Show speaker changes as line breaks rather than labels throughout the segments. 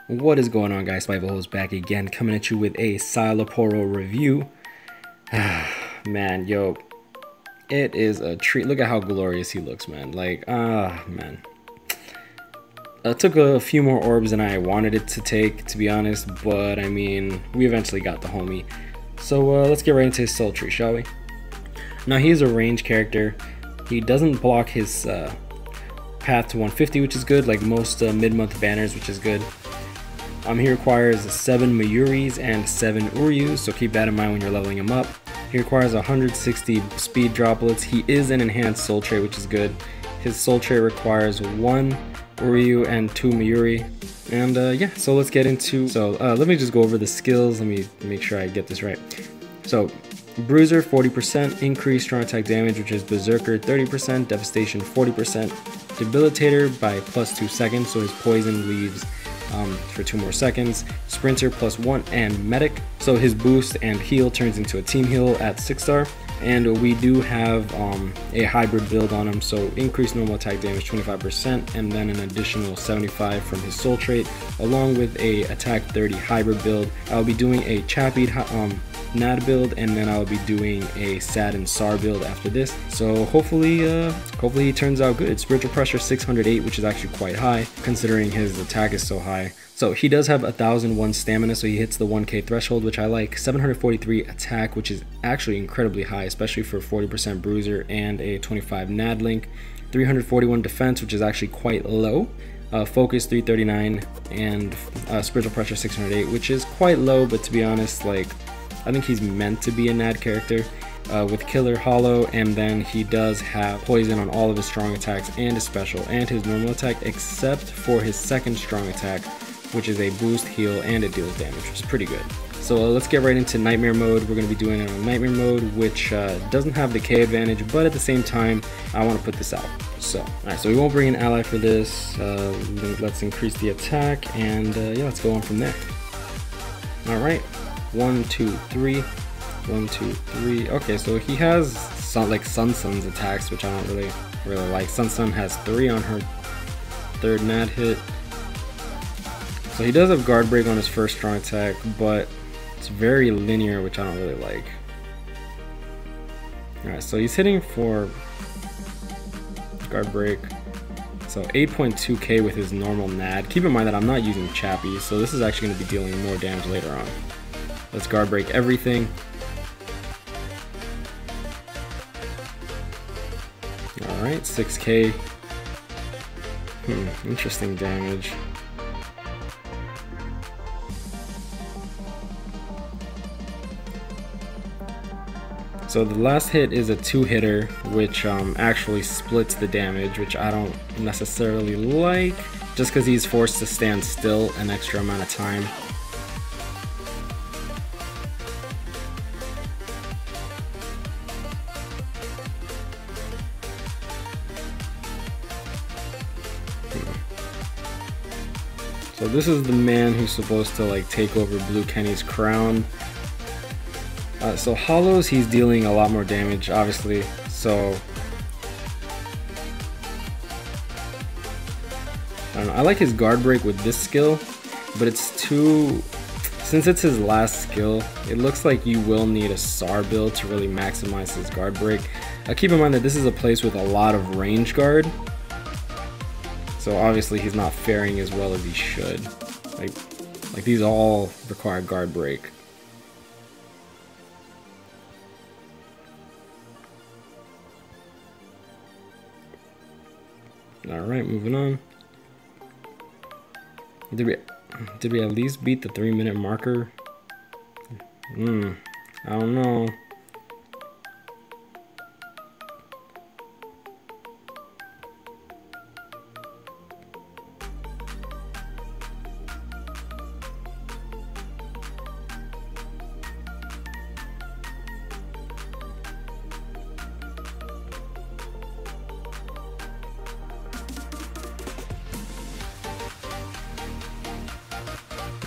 What is going on, guys? Spiteful is back again, coming at you with a Szayelaporro review. Man, yo, it is a treat. Look at how glorious he looks, man. Like, man. It took a few more orbs than I wanted it to take, to be honest, but I mean, we eventually got the homie. So let's get right into his soul tree, shall we? Now, he is a range character. He doesn't block his path to 150, which is good, like most mid-month banners, which is good. He requires 7 Mayuris and 7 Uryus, so keep that in mind when you're leveling him up. He requires 160 speed droplets. He is an enhanced soul trait, which is good. His soul trait requires 1 Uryu and 2 Mayuri. And yeah, so let's get into, let me just go over the skills. Let me make sure I get this right. So Bruiser 40%, increased strong attack damage, which is Berserker 30%, Devastation 40%, Debilitator by plus 2 seconds, so his poison leaves for 2 more seconds, Sprinter plus 1, and Medic, so his boost and heal turns into a team heal at 6 star. And we do have a hybrid build on him, so increased normal attack damage 25% and then an additional 75 from his soul trait, along with a attack 30 hybrid build. I'll be doing a Chappie Nad build, and then I'll be doing a Sad and Sar build after this. So hopefully he turns out good. Spiritual pressure 608, which is actually quite high considering his attack is so high. So he does have 1001 stamina, so he hits the 1k threshold, which I like. 743 attack, which is actually incredibly high, especially for 40% bruiser and a 25 nad link. 341 defense, which is actually quite low. Focus 339 and spiritual pressure 608, which is quite low, but to be honest, like, I think he's meant to be a nad character. With Killer Hollow, and then he does have poison on all of his strong attacks and his special and his normal attack, except for his second strong attack, which is a boost, heal, and it deals damage, which is pretty good. So let's get right into nightmare mode. We're going to be doing it on nightmare mode, which doesn't have the K advantage, but at the same time, I want to put this out. So, alright, so we won't bring an ally for this. Let's increase the attack, and yeah, let's go on from there. Alright, 1, 2, 3. 1, 2, 3. Okay, so he has some like Sun's attacks, which I don't really like. Sun has 3 on her third nat hit. So he does have guard break on his first strong attack, but it's very linear, which I don't really like. Alright, so he's hitting for guard break. So 8.2k with his normal nad. Keep in mind that I'm not using Chappie, so this is actually going to be dealing more damage later on. Let's guard break everything. Alright, 6k. Interesting damage. So the last hit is a 2-hitter, which actually splits the damage, which I don't necessarily like, just because he's forced to stand still an extra amount of time. So this is the man who's supposed to like take over Blue Kenny's crown. So Hollows, he's dealing a lot more damage, obviously. So I don't know. I like his guard break with this skill, but it's too, since it's his last skill, it looks like you will need a Sar build to really maximize his guard break. Keep in mind that this is a place with a lot of range guard. So obviously he's not faring as well as he should. Like these all require guard break. Alright, moving on. Did we at least beat the 3-minute marker? I don't know.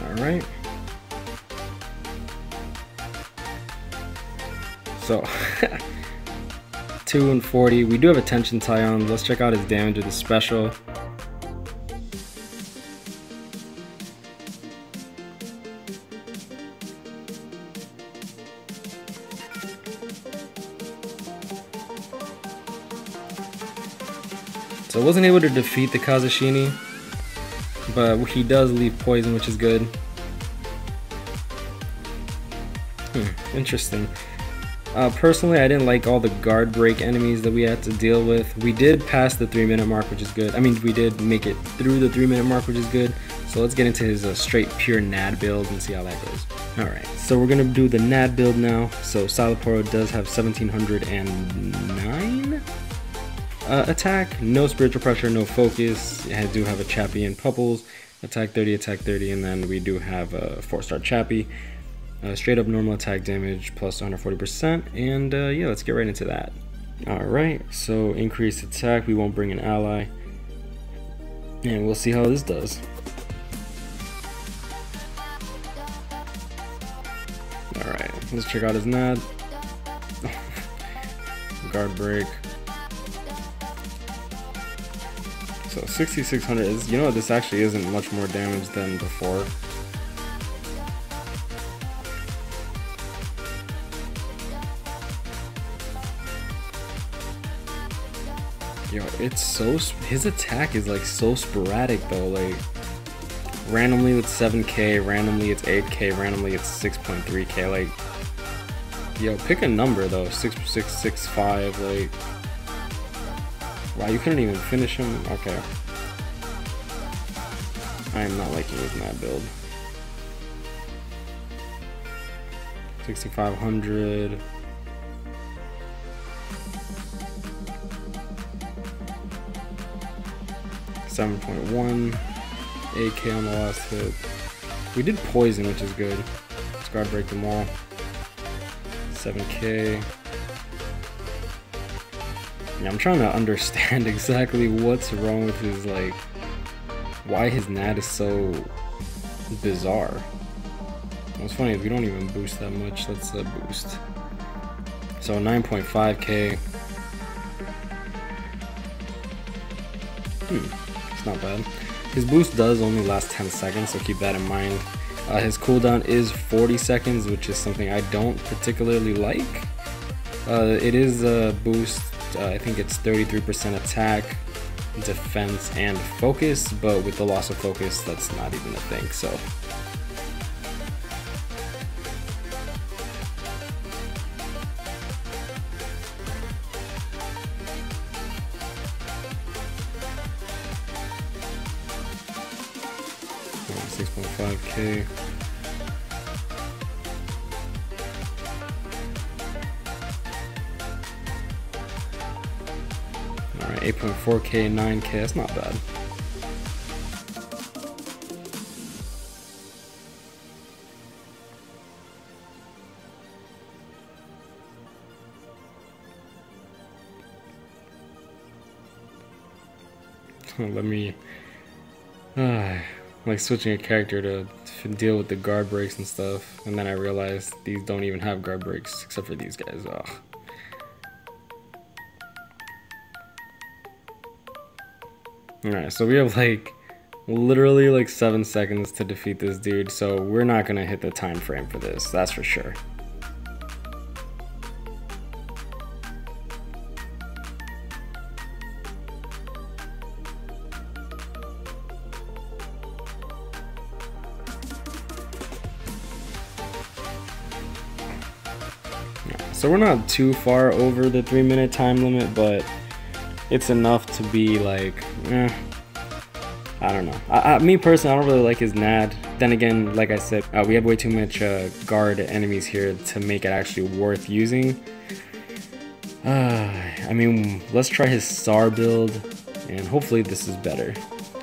Alright. So 2 and 40. We do have a tension tie on. Let's check out his damage with his special. So wasn't able to defeat the Kazashini, but he does leave poison, which is good. Interesting. Personally, I didn't like all the guard break enemies that we had to deal with. We did pass the 3-minute mark, which is good. I mean, we did make it through the 3-minute mark, which is good. So let's get into his straight pure NAD build and see how that goes. Alright, so we're going to do the NAD build now. So Szayelaporro does have 1709 attack, no spiritual pressure, no focus. I do have a Chappie and Pupples, attack 30, and then we do have a 4-star Chappie. Straight up normal attack damage plus 140%, and yeah, let's get right into that. Alright, so increased attack, we won't bring an ally, and we'll see how this does. Alright, let's check out his NAD. Guard break. So 6600 is, you know, this actually isn't much more damage than before. Yo, it's so, his attack is like so sporadic though, like randomly it's 7k, randomly it's 8k, randomly it's 6.3k, like, yo, pick a number though, 6665, like, wow, you couldn't even finish him, okay. I am not liking his mad build. 6500. 7.1, 8k on the last hit. We did poison, which is good. Let's guard break them all. 7k. Yeah, I'm trying to understand exactly what's wrong with his, like, why his NAD is so bizarre. It's funny, we don't even boost that much. Let's boost. So 9.5k. It's not bad. His boost does only last 10 seconds, so keep that in mind. His cooldown is 40 seconds, which is something I don't particularly like. It is a boost, I think it's 33% attack, defense, and focus, but with the loss of focus, that's not even a thing, so. Oh, 6.5k. Alright, 8.4k, 9k, that's not bad. Let me, like switching a character to deal with the guard breaks and stuff, and then I realized these don't even have guard breaks except for these guys. Ugh. Alright, so we have like literally like 7 seconds to defeat this dude, so we're not gonna hit the time frame for this, that's for sure. So we're not too far over the 3-minute time limit, but it's enough to be like, I don't know. Me personally, I don't really like his NAD. Then again, like I said, we have way too much guard enemies here to make it actually worth using. I mean, let's try his SAR build, and hopefully this is better.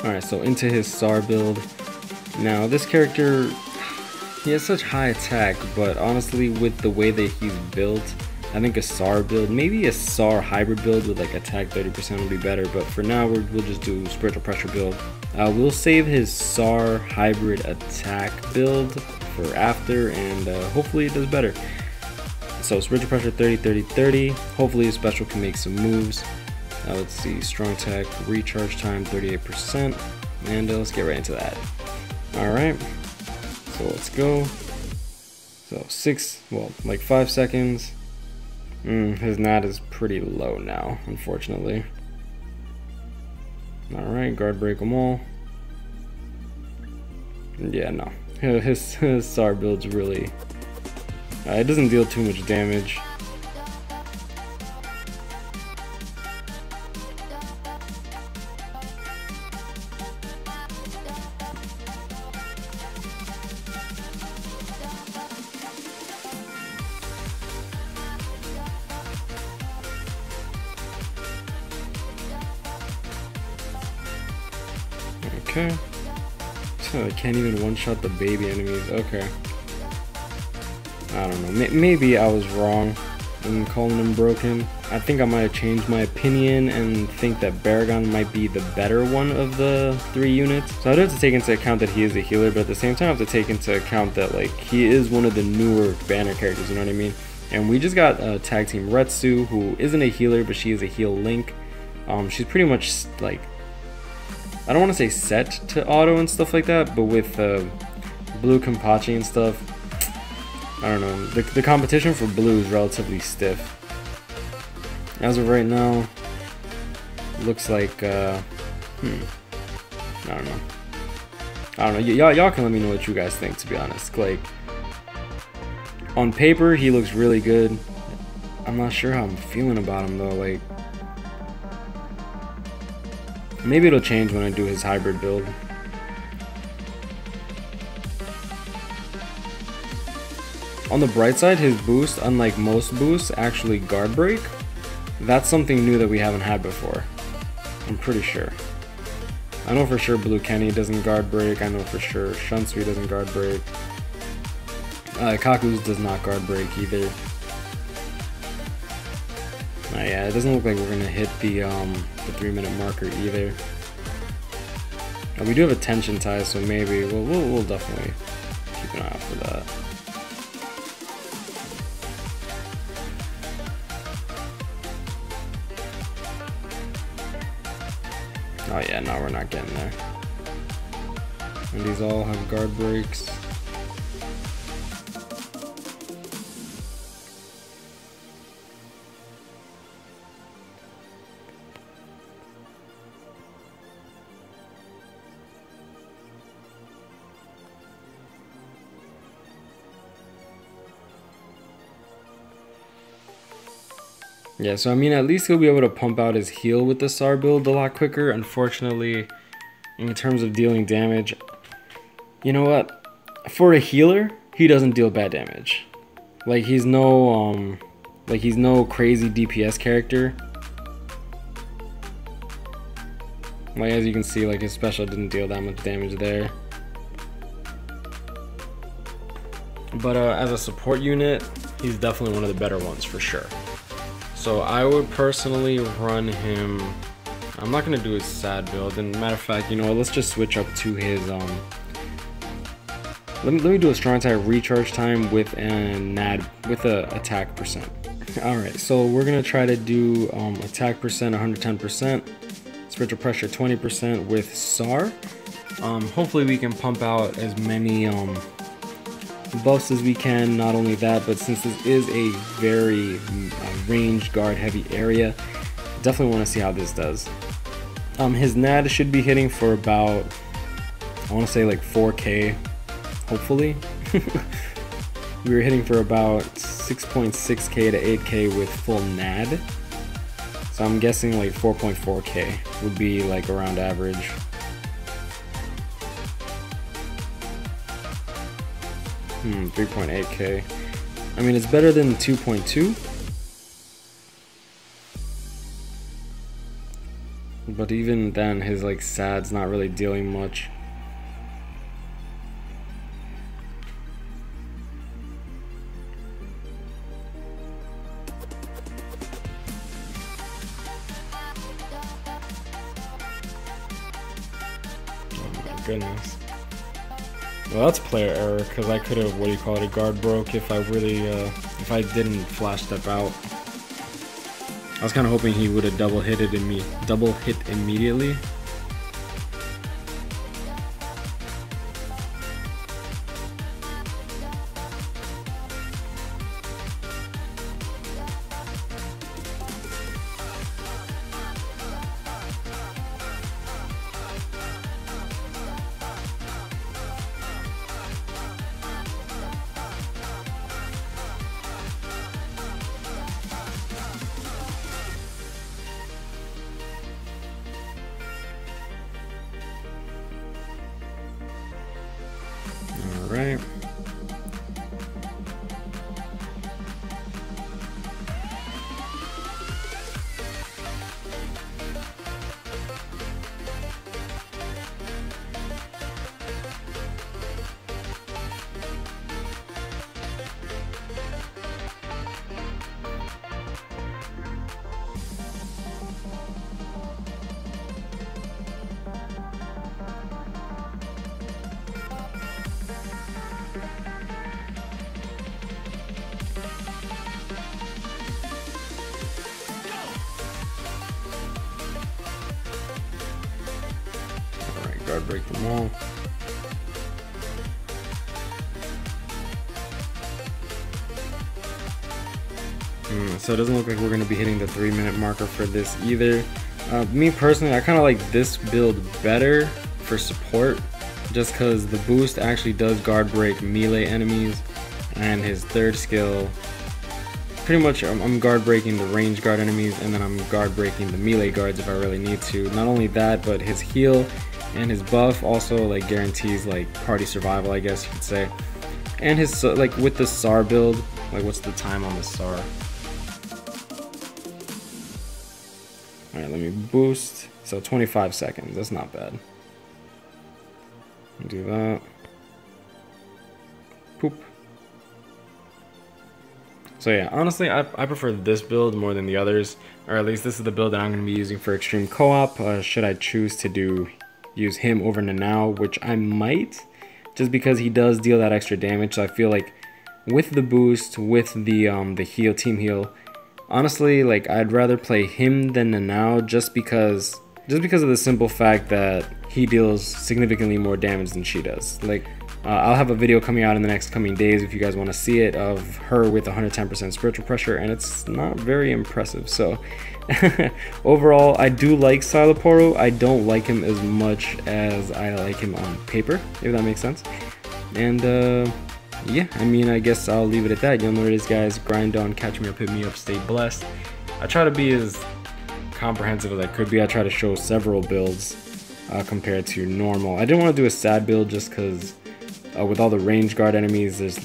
Alright, so into his SAR build. Now, this character, he has such high attack, but honestly, with the way that he's built, I think a SAR build, maybe a SAR hybrid build with like attack 30% would be better, but for now we'll just do spiritual pressure build. We'll save his SAR hybrid attack build for after, and hopefully it does better. So spiritual pressure 30, 30, 30. Hopefully his special can make some moves. Let's see, strong attack, recharge time 38%, and let's get right into that. Alright, so let's go. So like 5 seconds. His NAD is pretty low now, unfortunately. Alright, guard break them all. Yeah, no. His SAR build's really... it doesn't deal too much damage. Okay. So I can't even one-shot the baby enemies. Okay. I don't know. Maybe I was wrong in calling him broken. I think I might have changed my opinion and think that Baragon might be the better one of the 3 units. So I do have to take into account that he is a healer, but at the same time I have to take into account that like he is one of the newer banner characters, you know what I mean? And we just got tag team Retsu, who isn't a healer, but she is a heal link. She's pretty much like, I don't want to say set to auto and stuff like that, but with blue Kampachi and stuff, I don't know. The competition for blue is relatively stiff. As of right now, looks like, I don't know. Y'all can let me know what you guys think, to be honest. Like, on paper, he looks really good. I'm not sure how I'm feeling about him, though. Like, maybe it'll change when I do his hybrid build. On the bright side, his boost, unlike most boosts, actually guard break. That's something new that we haven't had before. I'm pretty sure. I know for sure Blue Kenny doesn't guard break. I know for sure Shunsui doesn't guard break. Kaku's does not guard break either. Yeah, it doesn't look like we're gonna hit the 3-minute marker either. We do have a tension tie, so maybe we'll definitely keep an eye out for that. Oh yeah, no, we're not getting there. And these all have guard breaks. Yeah, so I mean, at least he'll be able to pump out his heal with the SAR build a lot quicker. Unfortunately, in terms of dealing damage, you know what? For a healer, he doesn't deal bad damage. Like, he's no crazy DPS character. Like, as you can see, like, his special didn't deal that much damage there. But as a support unit, he's definitely one of the better ones for sure. So I would personally run him. I'm not gonna do his sad build. And matter of fact, you know what? Let's just switch up to his Let me do a strong attack recharge time with an attack percent. All right, so we're gonna try to do attack percent 110%, spiritual pressure 20% with SAR. Hopefully we can pump out as many buffs as we can. Not only that, but since this is a very range guard heavy area, definitely want to see how this does. His NAD should be hitting for about, I want to say like 4k, hopefully. We were hitting for about 6.6k to 8k with full NAD, so I'm guessing like 4.4k would be like around average. — 3.8k. I mean, it's better than 2.2, but even then his like SAD's not really dealing much. Oh my goodness. Well, that's player error, because I could have, a guard broke if I really, if I didn't flash step out. I was kind of hoping he would have double hit immediately. guard break them all. So it doesn't look like we're going to be hitting the 3-minute marker for this either. Me personally, I kind of like this build better for support, just because the boost actually does guard break melee enemies, and his third skill, pretty much I'm guard breaking the range guard enemies, and then I'm guard breaking the melee guards if I really need to. Not only that, but his heal and his buff also like guarantees like party survival, I guess you could say. And his like with the SAR build, like what's the time on the SAR? Alright, let me boost. So 25 seconds, that's not bad. Do that. Poop. So yeah, honestly, I prefer this build more than the others, or at least this is the build that I'm going to be using for extreme co-op. Should I choose to use him over Nanao, which I might, just because he does deal that extra damage. So I feel like with the boost, with the heal, team heal, honestly, like I'd rather play him than Nanao, just because of the simple fact that he deals significantly more damage than she does. Like, I'll have a video coming out in the next coming days if you guys want to see it, of her with 110% spiritual pressure, and it's not very impressive. So overall, I do like Szayelaporro. I don't like him as much as I like him on paper, if that makes sense. And yeah, I mean, I guess I'll leave it at that. Y'all know what it is, guys. Grind on, catch me up, hit me up, stay blessed. I try to be as comprehensive as I could be. I try to show several builds compared to normal. I didn't want to do a sad build just because with all the range guard enemies, there's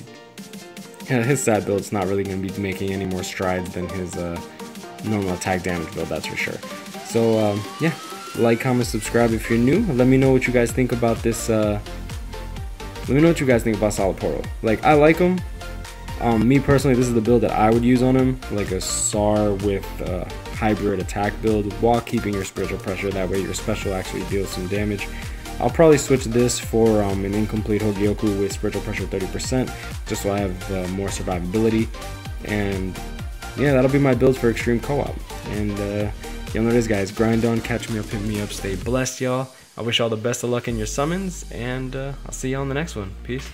his sad build's not really going to be making any more strides than his normal attack damage build, that's for sure. So yeah, like, comment, subscribe if you're new. Let me know what you guys think about this. Let me know what you guys think about Szayelaporro. Like, I like him. Me personally, this is the build that I would use on him, like a SAR with hybrid attack build while keeping your spiritual pressure. That way your special actually deals some damage. I'll probably switch this for an incomplete Hogyoku with spiritual pressure 30%, just so I have more survivability. And yeah, that'll be my build for extreme co-op. And y'all know what it is, guys. Grind on, catch me up, hit me up, stay blessed, y'all. I wish y'all the best of luck in your summons, and I'll see y'all in the next one. Peace.